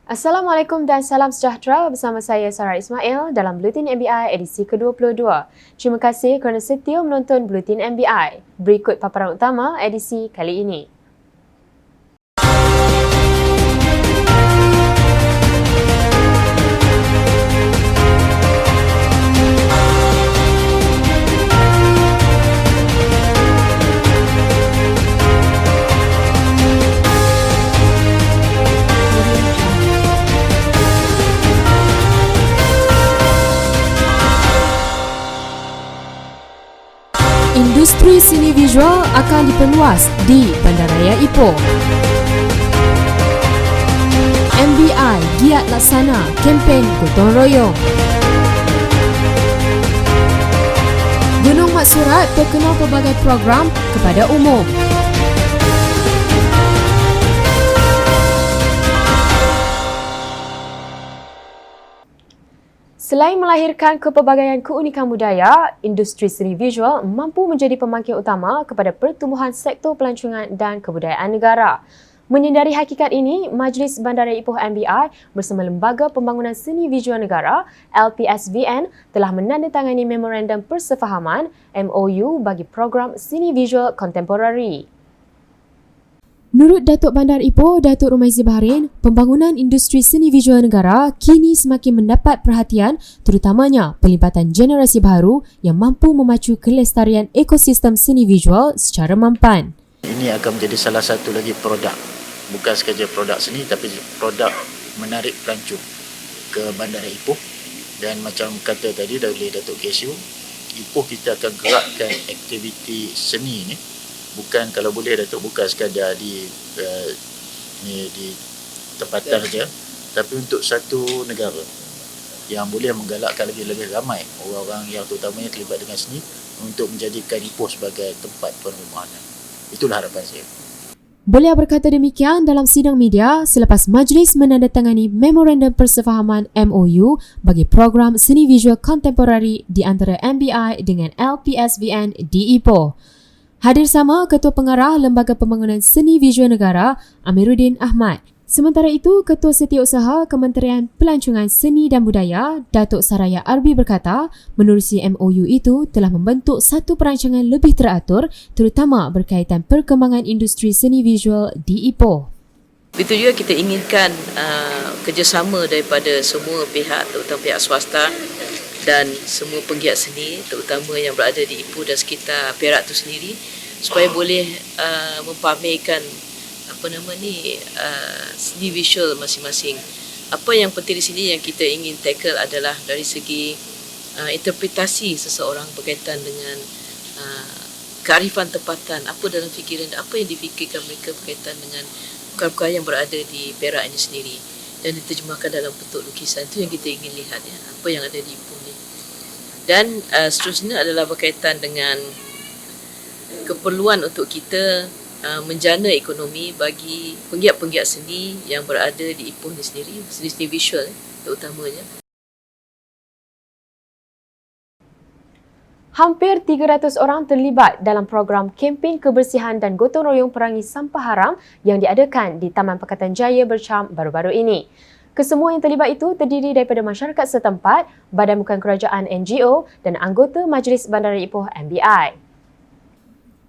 Assalamualaikum dan salam sejahtera bersama saya Sarah Ismail dalam Buletin MBI edisi ke-22. Terima kasih kerana setia menonton Buletin MBI. Berikut paparan utama edisi kali ini. Industri seni visual akan diperluas di Bandaraya Ipoh. MBI giat laksana kempen gotong royong. Gunung Mat Surat terkenal pelbagai program kepada umum. Selain melahirkan kepelbagaian keunikan budaya, industri seni visual mampu menjadi pemangkin utama kepada pertumbuhan sektor pelancongan dan kebudayaan negara. Menyedari hakikat ini, Majlis Bandaraya Ipoh MBI bersama Lembaga Pembangunan Seni Visual Negara LPSVN telah menandatangani Memorandum Persefahaman MOU bagi program seni visual kontemporari. Menurut Datuk Bandar Ipoh, Datuk Rumaizi Baharin, pembangunan industri seni visual negara kini semakin mendapat perhatian terutamanya pelibatan generasi baru yang mampu memacu kelestarian ekosistem seni visual secara mampan. Ini akan menjadi salah satu lagi produk. Bukan sekadar produk seni tapi produk menarik pelancong ke Bandaraya Ipoh. Dan macam kata tadi dari Datuk Kesyu, Ipoh kita akan gerakkan aktiviti seni ni. Bukan kalau boleh Datuk buka sekadar di tempatan saja, tapi untuk satu negara yang boleh menggalakkan lebih ramai orang-orang yang terutamanya terlibat dengan seni untuk menjadikan Ipoh sebagai tempat permohonan. Itulah harapan saya. Beliau berkata demikian dalam sidang media selepas majlis menandatangani Memorandum Persefahaman MOU bagi program seni visual kontemporari di antara MBI dengan LPSVN di Ipoh. Hadir sama Ketua Pengarah Lembaga Pembangunan Seni Visual Negara Amiruddin Ahmad. Sementara itu, Ketua Setiausaha Kementerian Pelancongan Seni dan Budaya Datuk Saraya Arbi berkata, menerusi MOU itu telah membentuk satu perancangan lebih teratur terutama berkaitan perkembangan industri seni visual di Ipoh. Begitu juga kita inginkan kerjasama daripada semua pihak, terutama pihak swasta dan semua penggiat seni terutama yang berada di Ipoh dan sekitar Perak itu sendiri supaya boleh mempamerkan seni visual masing-masing. Apa yang penting di sini yang kita ingin tackle adalah dari segi interpretasi seseorang berkaitan dengan kearifan tempatan, apa dalam fikiran, apa yang difikirkan mereka berkaitan dengan perkara yang berada di Perak ini sendiri dan diterjemahkan dalam bentuk lukisan. Itu yang kita ingin lihat, ya, apa yang ada di Ipoh ni. Dan seterusnya adalah berkaitan dengan keperluan untuk kita menjana ekonomi bagi penggiat-penggiat seni yang berada di Ipoh ni sendiri, seni visual terutamanya. Hampir 300 orang terlibat dalam program kempen kebersihan dan gotong royong perangi sampah haram yang diadakan di Taman Pakatan Jaya Bercam baru-baru ini. Kesemua yang terlibat itu terdiri daripada masyarakat setempat, badan bukan kerajaan NGO dan anggota Majlis Bandaraya Ipoh MBI.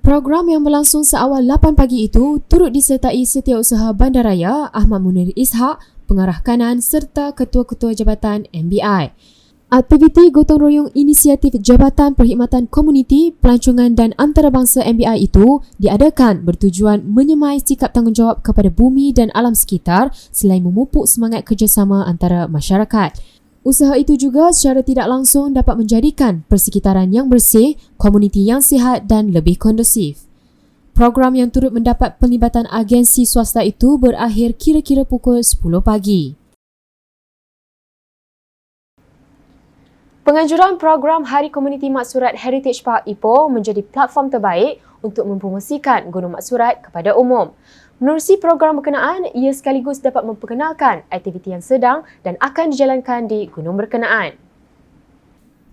Program yang berlangsung seawal 8 pagi itu turut disertai Setiausaha Bandaraya Ahmad Munir Ishak, Pengarah Kanan serta Ketua-Ketua Jabatan MBI. Aktiviti gotong royong inisiatif Jabatan Perkhidmatan Komuniti, Pelancongan dan Antarabangsa MBI itu diadakan bertujuan menyemai sikap tanggungjawab kepada bumi dan alam sekitar selain memupuk semangat kerjasama antara masyarakat. Usaha itu juga secara tidak langsung dapat menjadikan persekitaran yang bersih, komuniti yang sihat dan lebih kondusif. Program yang turut mendapat pelibatan agensi swasta itu berakhir kira-kira pukul 10 pagi. Penganjuran program Hari Komuniti Mat Surat Heritage Park Ipoh menjadi platform terbaik untuk mempromosikan Gunung Mat Surat kepada umum. Menerusi program berkenaan, ia sekaligus dapat memperkenalkan aktiviti yang sedang dan akan dijalankan di gunung berkenaan.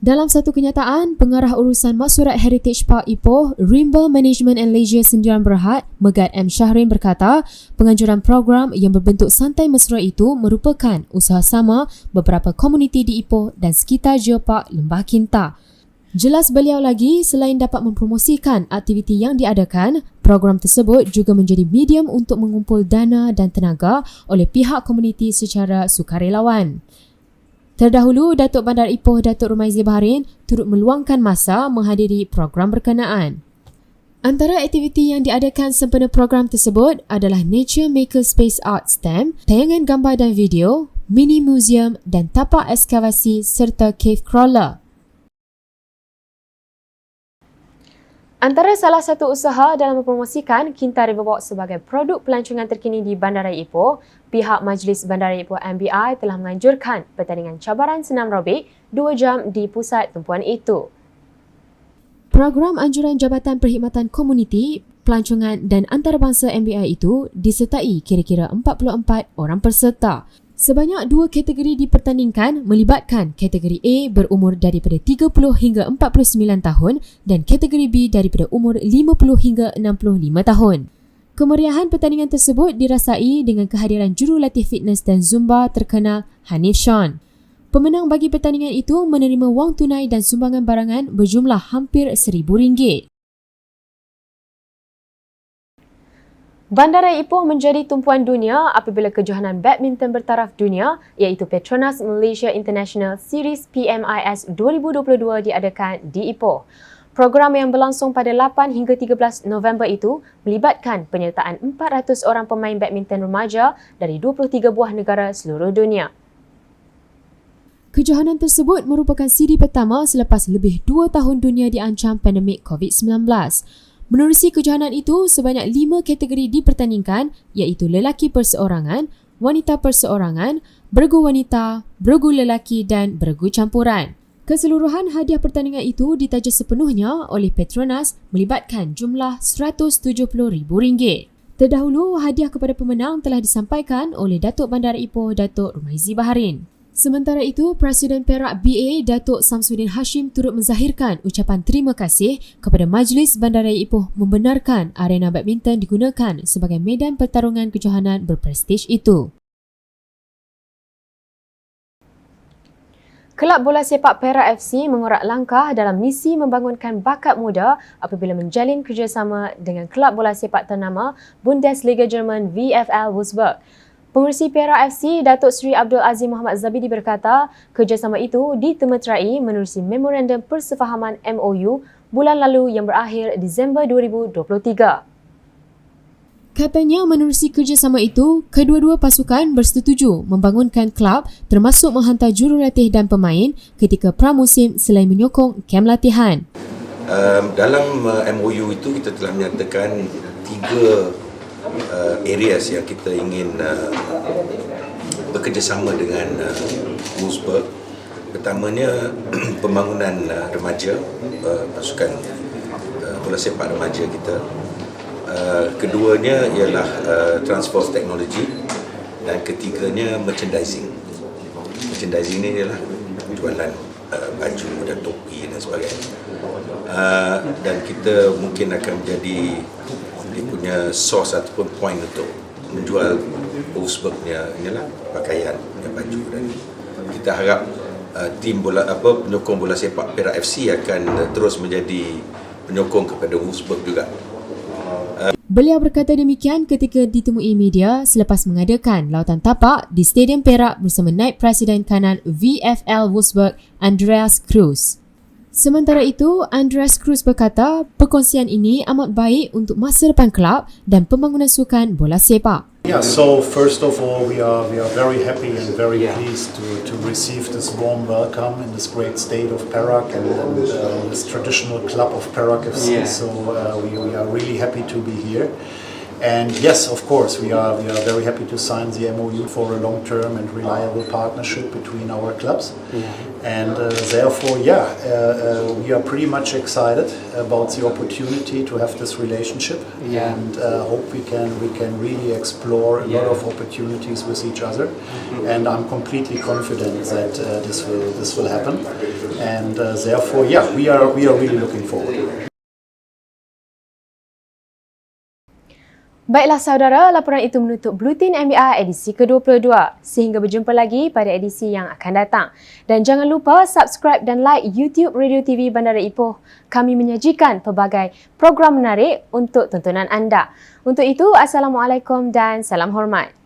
Dalam satu kenyataan, Pengarah Urusan Maksurat Heritage Park Ipoh, Rimba Management and Leisure Sendirian Berhad, Megat M. Shahrin berkata, penganjuran program yang berbentuk santai mesra itu merupakan usaha sama beberapa komuniti di Ipoh dan sekitar Geopark Lembah Kinta. Jelas beliau lagi, selain dapat mempromosikan aktiviti yang diadakan, program tersebut juga menjadi medium untuk mengumpul dana dan tenaga oleh pihak komuniti secara sukarelawan. Terdahulu, Datuk Bandar Ipoh Datuk Rumaizi Baharin turut meluangkan masa menghadiri program berkenaan. Antara aktiviti yang diadakan sempena program tersebut adalah Nature Maker Space Art Stamp, tayangan gambar dan video, mini museum dan tapak ekskavasi serta cave crawler. Antara salah satu usaha dalam mempromosikan Kinta Riverwalk sebagai produk pelancongan terkini di Bandaraya Ipoh, pihak Majlis Bandaraya Ipoh MBI telah menganjurkan pertandingan cabaran senam robik 2 jam di pusat tumpuan itu. Program anjuran Jabatan Perkhidmatan Komuniti, Pelancongan dan Antarabangsa MBI itu disertai kira-kira 44 orang peserta. Sebanyak 2 kategori dipertandingkan melibatkan kategori A berumur daripada 30 hingga 49 tahun dan kategori B daripada umur 50 hingga 65 tahun. Kemeriahan pertandingan tersebut dirasai dengan kehadiran jurulatih fitness dan Zumba terkenal Hanif Sean. Pemenang bagi pertandingan itu menerima wang tunai dan sumbangan barangan berjumlah hampir RM1,000. Bandaraya Ipoh menjadi tumpuan dunia apabila kejohanan badminton bertaraf dunia iaitu Petronas Malaysia International Series PMIS 2022 diadakan di Ipoh. Program yang berlangsung pada 8 hingga 13 November itu melibatkan penyertaan 400 orang pemain badminton remaja dari 23 buah negara seluruh dunia. Kejohanan tersebut merupakan siri pertama selepas lebih 2 tahun dunia diancam pandemik COVID-19. Menerusi kejohanan itu, sebanyak 5 kategori dipertandingkan iaitu lelaki perseorangan, wanita perseorangan, bergu wanita, bergu lelaki dan bergu campuran. Keseluruhan hadiah pertandingan itu ditaja sepenuhnya oleh Petronas melibatkan jumlah RM170,000. Terdahulu, hadiah kepada pemenang telah disampaikan oleh Datuk Bandar Ipoh Datuk Rumaizi Baharin. Sementara itu, Presiden Perak BA Datuk Samsudin Hashim turut menzahirkan ucapan terima kasih kepada Majlis Bandaraya Ipoh membenarkan arena badminton digunakan sebagai medan pertarungan kejohanan berprestij itu. Kelab bola sepak Perak FC mengorak langkah dalam misi membangunkan bakat muda apabila menjalin kerjasama dengan kelab bola sepak ternama Bundesliga Jerman VfL Wolfsburg. Pengerusi Perak FC, Datuk Seri Abdul Azim Muhammad Zabidi berkata, kerjasama itu ditemeterai menerusi Memorandum Persefahaman MOU bulan lalu yang berakhir Disember 2023. Katanya menerusi kerjasama itu, kedua-dua pasukan bersetuju membangunkan kelab termasuk menghantar jurulatih dan pemain ketika pramusim selain menyokong kem latihan. Dalam MOU itu kita telah menyatakan 3 areas yang kita ingin bekerjasama dengan Wolfsburg. Pertamanya pembangunan remaja, pasukan bola sepak remaja kita. Keduanya ialah transfer of technology dan ketiganya merchandising. Merchandising ini ialah jualan baju dan topi dan sebagainya. Dan kita mungkin akan menjadi dia punya source ataupun point untuk menjual Wolfsburg-nya inilah pakaian, baju dan kita harap tim bola penyokong bola sepak Perak FC akan terus menjadi penyokong kepada Wolfsburg juga. Beliau berkata demikian ketika ditemui media selepas mengadakan lautan tapak di Stadium Perak bersama Naib Presiden Kanan VfL Wolfsburg Andreas Cruz. Sementara itu, Andreas Cruz berkata perkongsian ini amat baik untuk masa depan kelab dan pembangunan sukan bola sepak. Yeah, so first of all, we are very happy and very pleased to receive this warm welcome in this great state of Perak and this traditional club of Perak FC. So we are really happy to be here. And yes, of course, we are very happy to sign the MOU for a long-term and reliable partnership between our clubs. And therefore, we are pretty much excited about the opportunity to have this relationship, and hope we can really explore a lot of opportunities with each other. And I'm completely confident that this will happen. And therefore, we are really looking forward. Baiklah saudara, laporan itu menutup Bluetin NBA edisi ke-22. Sehingga berjumpa lagi pada edisi yang akan datang. Dan jangan lupa subscribe dan like YouTube Radio TV Bandara Ipoh. Kami menyajikan pelbagai program menarik untuk tontonan anda. Untuk itu, Assalamualaikum dan salam hormat.